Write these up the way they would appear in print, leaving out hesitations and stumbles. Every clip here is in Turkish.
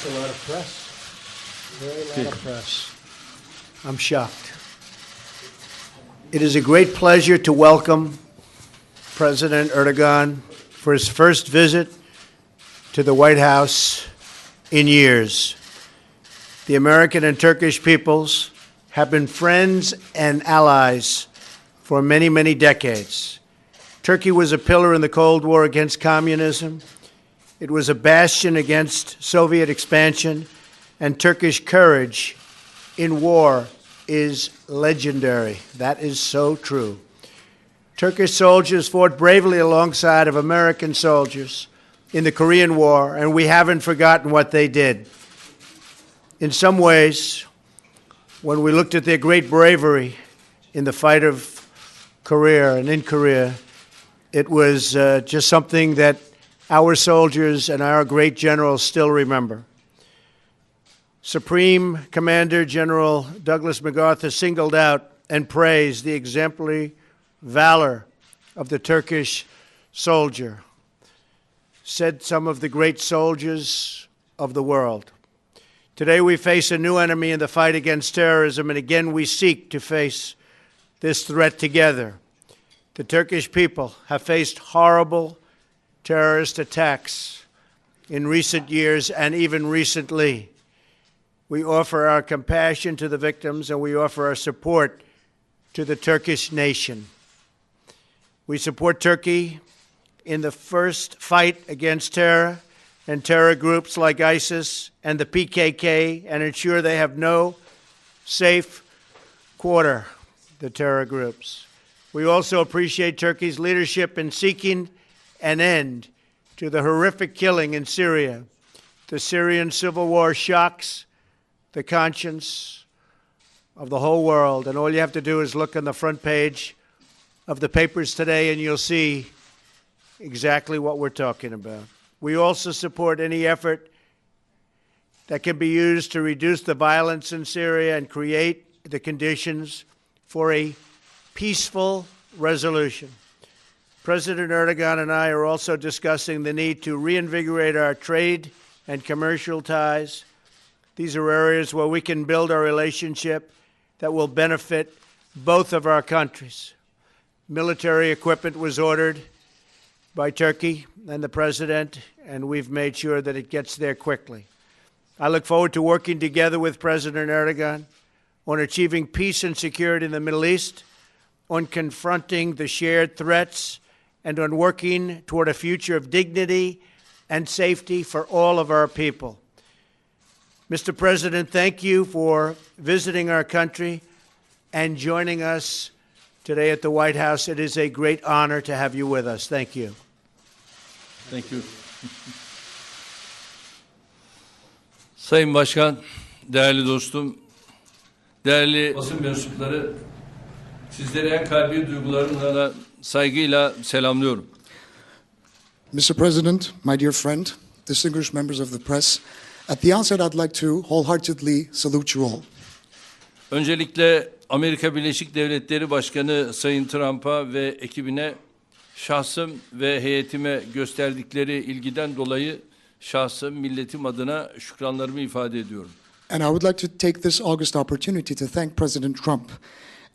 a lot of press. Very lot of press. I'm shocked. It is a great pleasure to welcome President Erdogan for his first visit to the White House in years. The American and Turkish peoples have been friends and allies for many, many decades. Turkey was a pillar in the Cold War against communism. It was a bastion against Soviet expansion, and Turkish courage in war is legendary. That is so true. Turkish soldiers fought bravely alongside of American soldiers in the Korean War, and we haven't forgotten what they did. In some ways, when we looked at their great bravery in the fight of Korea and in Korea, it was just something that our soldiers and our great generals still remember. Supreme Commander General Douglas MacArthur singled out and praised the exemplary valor of the Turkish soldier, said some of the great soldiers of the world. Today we face a new enemy in the fight against terrorism, and again we seek to face this threat together. The Turkish people have faced horrible terrorist attacks in recent years and even recently. We offer our compassion to the victims, and we offer our support to the Turkish nation. We support Turkey in the first fight against terror and terror groups like ISIS and the PKK, and ensure they have no safe quarter, the terror groups. We also appreciate Turkey's leadership in seeking an end to the horrific killing in Syria. The Syrian civil war shocks the conscience of the whole world, and all you have to do is look on the front page of the papers today and you'll see exactly what we're talking about. We also support any effort that can be used to reduce the violence in Syria and create the conditions for a peaceful resolution. President Erdogan and I are also discussing the need to reinvigorate our trade and commercial ties. These are areas where we can build a relationship that will benefit both of our countries. Military equipment was ordered by Turkey and the President, and we've made sure that it gets there quickly. I look forward to working together with President Erdogan on achieving peace and security in the Middle East, on confronting the shared threats, and on working toward a future of dignity and safety for all of our people. Mr. President, thank you for visiting our country and joining us today at the White House. It is a great honor to have you with us. Thank you. Thank you. Sayın Başkan, değerli dostum, değerli basın mensupları, sizleri en kalbi duygularımla, saygıyla selamlıyorum. Mr. President, my dear friend, distinguished members of the press, at the outset I'd like to wholeheartedly salute you all. Öncelikle Amerika Birleşik Devletleri Başkanı Sayın Trump'a ve ekibine şahsım ve heyetime gösterdikleri ilgiden dolayı şahsım, milletim adına şükranlarımı ifade ediyorum. And I would like to take this August opportunity to thank President Trump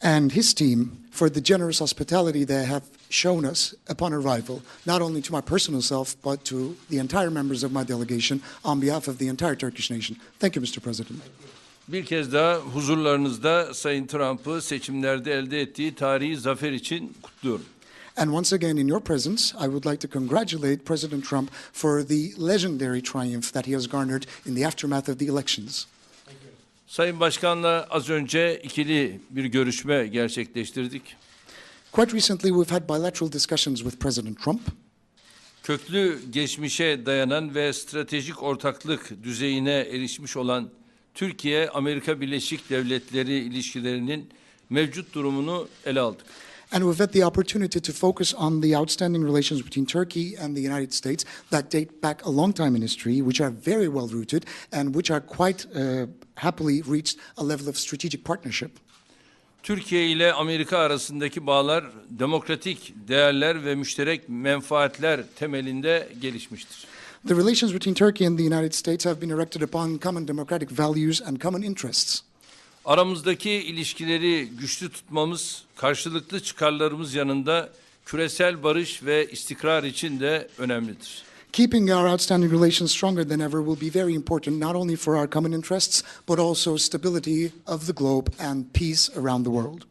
and his team for the generous hospitality they have shown us upon arrival, not only to my personal self, but to the entire members of my delegation on behalf of the entire Turkish nation. Thank you, Mr. President. Bir kez daha huzurlarınızda Sayın Trump'ı seçimlerde elde ettiği tarihi zafer için kutluyorum. And once again, in your presence, I would like to congratulate President Trump for the legendary triumph that he has garnered in the aftermath of the elections. Sayın Başkan'la az önce ikili bir görüşme gerçekleştirdik. Quite recently, we've had bilateral discussions with President Trump. Köklü geçmişe dayanan ve stratejik ortaklık düzeyine erişmiş olan Türkiye-Amerika Birleşik Devletleri ilişkilerinin mevcut durumunu ele aldık. And we've had the opportunity to focus on the outstanding relations between Turkey and the United States that date back a long time in history, which are very well rooted and which are quite happily reached a level of strategic partnership. Türkiye ile Amerika arasındaki bağlar demokratik değerler ve müşterek menfaatler temelinde gelişmiştir. The relations between Turkey and the United States have been erected upon common democratic values and common interests. Aramızdaki ilişkileri güçlü tutmamız, karşılıklı çıkarlarımız yanında küresel barış ve istikrar için de önemlidir. Keeping our outstanding relations stronger than ever will be very important not only for our common interests, but also stability of the globe and peace around the world.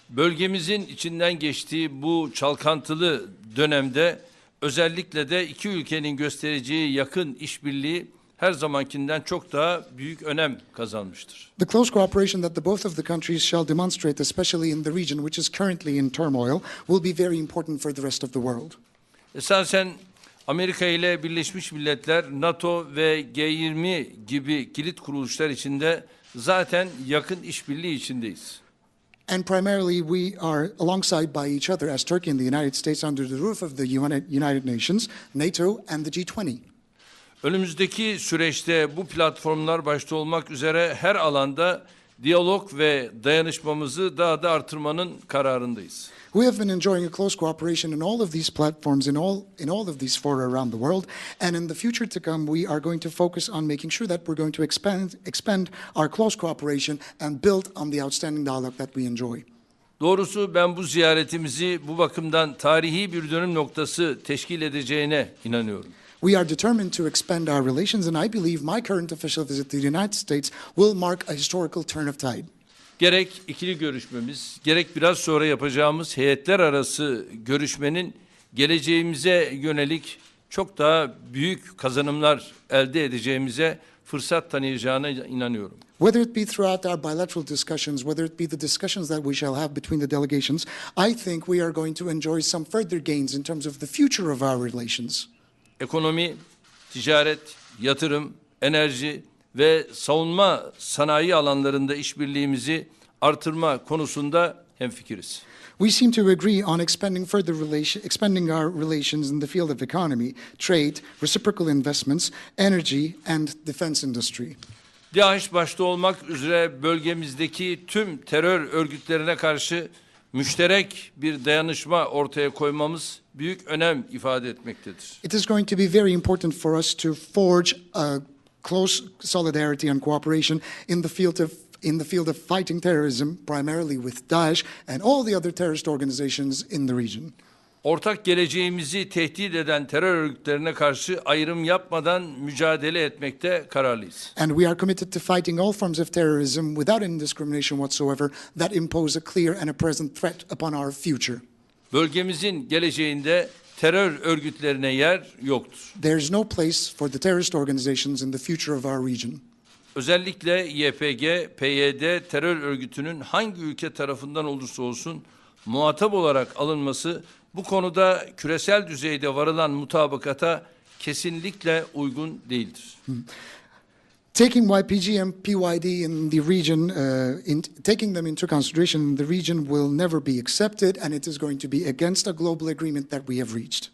Bölgemizin içinden geçtiği bu çalkantılı dönemde özellikle de iki ülkenin göstereceği yakın işbirliği her zamankinden çok daha büyük önem kazanmıştır. The close cooperation that the both of the countries shall demonstrate, especially in the region which is currently in turmoil, will be very important for the rest of the world. Esasen Amerika ile Birleşmiş Milletler, NATO ve G20 gibi kilit kuruluşlar içinde zaten yakın işbirliği içindeyiz. And primarily we are alongside by each other as Turkey and the United States under the roof of the United Nations, NATO and the G20. Önümüzdeki süreçte bu platformlar başta olmak üzere her alanda diyalog ve dayanışmamızı daha da artırmanın kararındayız. We have been enjoying a close cooperation in all of these platforms, in all of these fora around the world, and in the future to come, we are going to focus on making sure that we're going to expand our close cooperation and build on the outstanding dialogue that we enjoy. Doğrusu ben bu ziyaretimizi bu bakımdan tarihi bir dönüm noktası teşkil edeceğine inanıyorum. We are determined to expand our relations, and I believe my current official visit to the United States will mark a historical turn of tide. Gerek ikili görüşmemiz, gerek biraz sonra yapacağımız heyetler arası görüşmenin geleceğimize yönelik çok daha büyük kazanımlar elde edeceğimize fırsat tanıyacağına inanıyorum. Whether it be throughout our bilateral discussions, whether it be the discussions that we shall have between the delegations, I think we are going to enjoy some further gains in terms of the future of our relations. Ekonomi, ticaret, yatırım, enerji ve savunma sanayi alanlarında işbirliğimizi artırma konusunda hemfikiriz. We seem to agree on expanding our relations in the field of economy, trade, reciprocal investments, energy and defense industry. DAEŞ başta olmak üzere bölgemizdeki tüm terör örgütlerine karşı müşterek bir dayanışma ortaya koymamız büyük önem ifade etmektedir. It is going to be very important for us to forge a close solidarity and cooperation in the field of fighting terrorism, primarily with Daesh and all the other terrorist organizations in the region. Ortak geleceğimizi tehdit eden terör örgütlerine karşı ayrım yapmadan mücadele etmekte kararlıyız. And we are committed to fighting all forms of terrorism without any discrimination whatsoever that impose a clear and a present threat upon our future. Bölgemizin geleceğinde terör örgütlerine yer yoktur. There is no place for the terrorist organizations in the future of our region. Özellikle YPG, PYD terör örgütünün hangi ülke tarafından olursa olsun muhatap olarak alınması bu konuda küresel düzeyde varılan mutabakata kesinlikle uygun değildir. Taking YPG and PYD in the region, taking them into consideration in the region will never be accepted, and it is going to be against a global agreement that we have reached.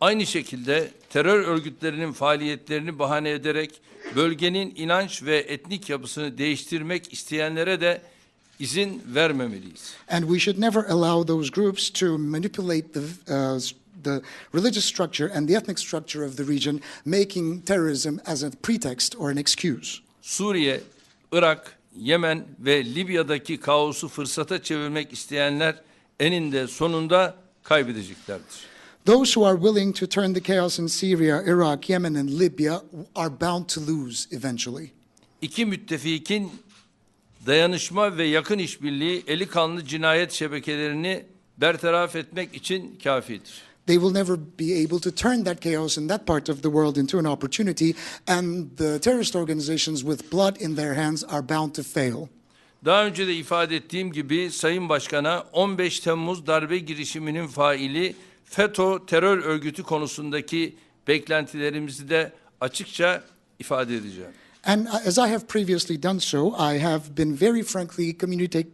Aynı şekilde terör örgütlerinin faaliyetlerini bahane ederek bölgenin inanç ve etnik yapısını değiştirmek isteyenlere de izin vermemeliyiz. And we should never allow those groups to manipulate the religious structure and the ethnic structure of the region, making terrorism as a pretext or an excuse. Suriye, Irak, Yemen ve Libya'daki kaosu fırsata çevirmek isteyenler eninde sonunda kaybedeceklerdir. Those who are willing to turn the chaos in Syria, Iraq, Yemen and Libya are bound to lose eventually. İki müttefikin dayanışma ve yakın işbirliği eli kanlı cinayet şebekelerini bertaraf etmek için kafidir. They will never be able to turn that chaos in that part of the world into an opportunity, and the terrorist organizations with blood in their hands are bound to fail. Daha önce de ifade ettiğim gibi Sayın Başkan'a 15 Temmuz darbe girişiminin faili FETÖ terör örgütü konusundaki beklentilerimizi de açıkça ifade edeceğim. And as I have previously done so, I have been very frankly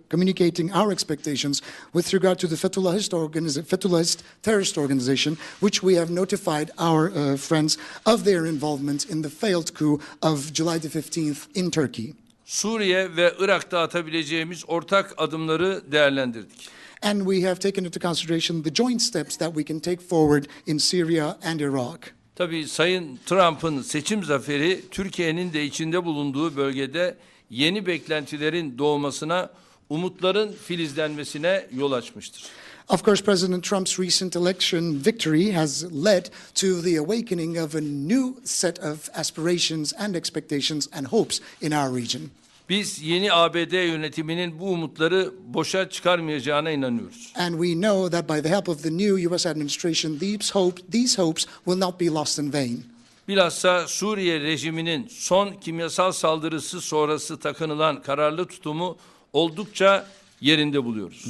communicating our expectations with regard to the Fethullahist terrorist organization, which we have notified our friends of their involvement in the failed coup of July the 15th in Turkey. Suriye ve Irak'ta atabileceğimiz ortak adımları değerlendirdik. And we have taken into consideration the joint steps that we can take forward in Syria and Iraq. Tabii Sayın Trump'ın seçim zaferi Türkiye'nin de içinde bulunduğu bölgede yeni beklentilerin doğmasına, umutların filizlenmesine yol açmıştır. Of course, President Trump's recent election victory has led to the awakening of a new set of aspirations and expectations and hopes in our region. Biz yeni ABD yönetiminin bu umutları boşa çıkarmayacağına inanıyoruz. And we know that by the help of the new U.S. administration, these hopes will not be lost in vain. Bilhassa Suriye rejiminin son kimyasal saldırısı sonrası takınılan kararlı tutumu oldukça yerinde buluyoruz.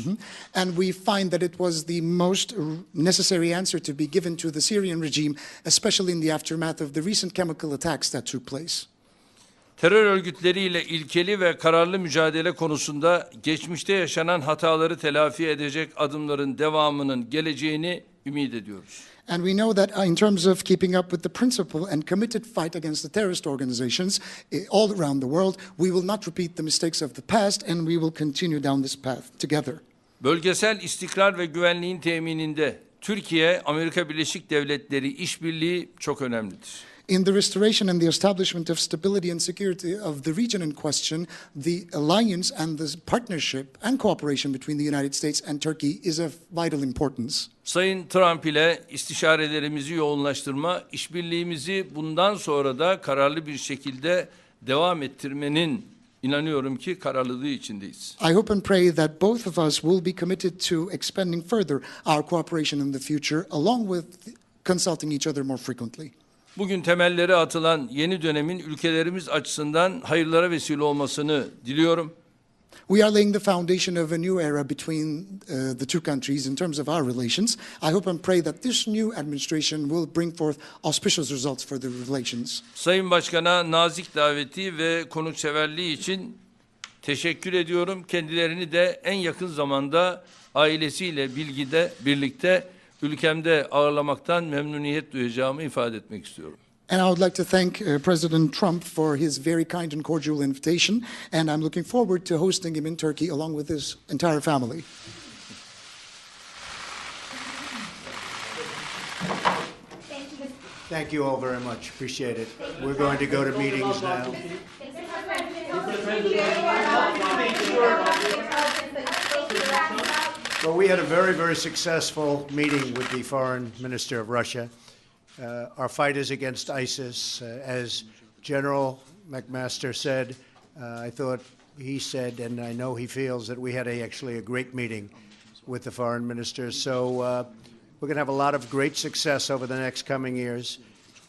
And we find that it was the most necessary answer to be given to the Syrian regime, especially in the aftermath of the recent chemical attacks that took place. Terör örgütleriyle ilkeli ve kararlı mücadele konusunda geçmişte yaşanan hataları telafi edecek adımların devamının geleceğini ümit ediyoruz. And we know that in terms of keeping up with the principle and committed fight against the terrorist organizations all around the world, we will not repeat the mistakes of the past and we will continue down this path together. Bölgesel istikrar ve güvenliğin temininde Türkiye, Amerika Birleşik Devletleri işbirliği çok önemlidir. In the restoration and the establishment of stability and security of the region in question, the alliance and the partnership and cooperation between the United States and Turkey is of vital importance. Sayın Trump ile istişarelerimizi yoğunlaştırma, işbirliğimizi bundan sonra da kararlı bir şekilde devam ettirmenin inanıyorum ki kararlılığı içindeyiz. I hope and pray that both of us will be committed to expanding further our cooperation in the future, along with consulting each other more frequently. Bugün temelleri atılan yeni dönemin ülkelerimiz açısından hayırlara vesile olmasını diliyorum. We are laying the foundation of a new era between the two countries in terms of our relations. I hope and pray that this new administration will bring forth auspicious results for the relations. Sayın Başkan'a nazik daveti ve konukseverliği için teşekkür ediyorum. Kendilerini de en yakın zamanda ailesiyle birlikte ülkemde ağırlamaktan memnuniyet duyacağımı ifade etmek istiyorum. And I would like to thank President Trump for his very kind and cordial invitation, and I'm looking forward to hosting him in Turkey along with his entire family. Thank you all very much. Appreciate it. We're going to go to meetings now. Well, we had a very, very successful meeting with the Foreign Minister of Russia. Our fight is against ISIS. As General McMaster said, I thought he said, and I know he feels, that we had actually a great meeting with the foreign ministers. So we're going to have a lot of great success over the next coming years,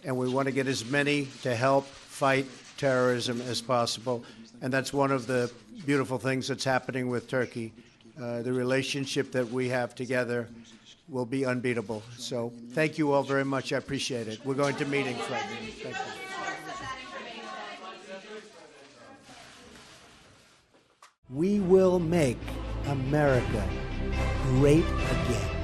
and we want to get as many to help fight terrorism as possible. And that's one of the beautiful things that's happening with Turkey. The relationship that we have together will be unbeatable. So thank you all very much. I appreciate it. We're going to meetings right now. Thank you. We will make America great again.